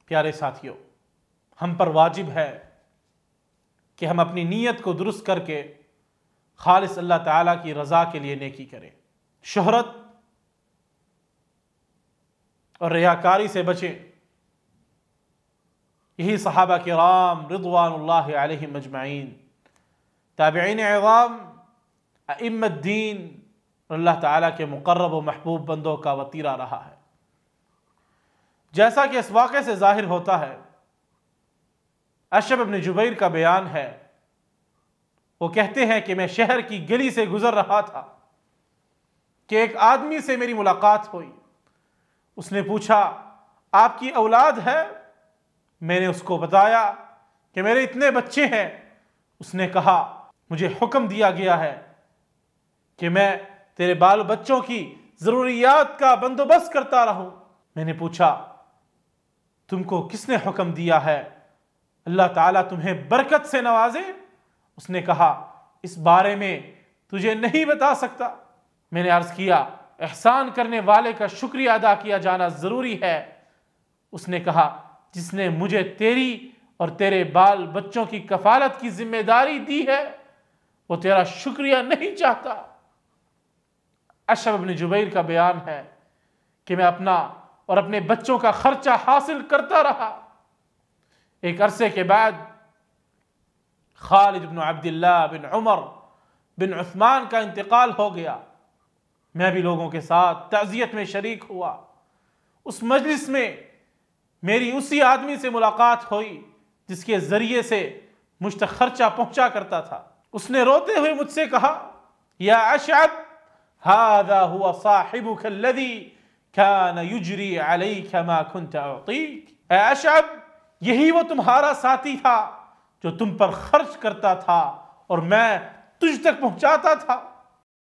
پیارے ساتھیوں، ہم پر واجب ہے کہ ہم اپنی نیت کو درست کر کے خالص اللہ تعالیٰ کی رضا کے لیے نیکی کریں، شہرت اور ریاکاری سے بچیں۔ یہی صحابہ کرام رضوان اللہ علیہم اجمعین، تابعین اعظام، ائمہ الدین اور اللہ تعالیٰ کے مقرب و محبوب بندوں کا وتیرہ رہا ہے۔ جیسا کہ اس واقعے سے ظاہر ہوتا ہے، اشعب بن جبیر کا بیان ہے، وہ کہتے ہیں کہ میں شہر کی گلی سے گزر رہا تھا کہ ایک آدمی سے میری ملاقات ہوئی۔ اس نے پوچھا، آپ کی اولاد ہے؟ میں نے اس کو بتایا کہ میرے اتنے بچے ہیں۔ اس نے کہا، مجھے حکم دیا گیا ہے کہ میں تیرے بال بچوں کی ضروریات کا بندوبست کرتا رہوں۔ میں نے پوچھا، تم کو کس نے حکم دیا ہے؟ اللہ تعالیٰ تمہیں برکت سے نوازے۔ اس نے کہا، اس بارے میں تجھے نہیں بتا سکتا۔ میں نے عرض کیا، احسان کرنے والے کا شکریہ ادا کیا جانا ضروری ہے۔ اس نے کہا، جس نے مجھے تیری اور تیرے بال بچوں کی کفالت کی ذمہ داری دی ہے، وہ تیرا شکریہ نہیں چاہتا۔ اشعب بن جبیر کا بیان ہے کہ میں اپنا اور اپنے بچوں کا خرچہ حاصل کرتا رہا۔ ایک عرصے کے بعد خالد بن عبداللہ بن عمر بن عثمان کا انتقال ہو گیا۔ میں بھی لوگوں کے ساتھ تعزیت میں شریک ہوا۔ اس مجلس میں میری اسی آدمی سے ملاقات ہوئی جس کے ذریعے سے مجھ تک خرچہ پہنچا کرتا تھا۔ اس نے روتے ہوئے مجھ سے کہا، یا اشعب، هذا هو صاحبك الذي كان يجري عليك ما كنت اعطيك۔ اے اشعب، یہی وہ تمہارا ساتھی تھا جو تم پر خرچ کرتا تھا اور میں تجھ تک پہنچاتا تھا۔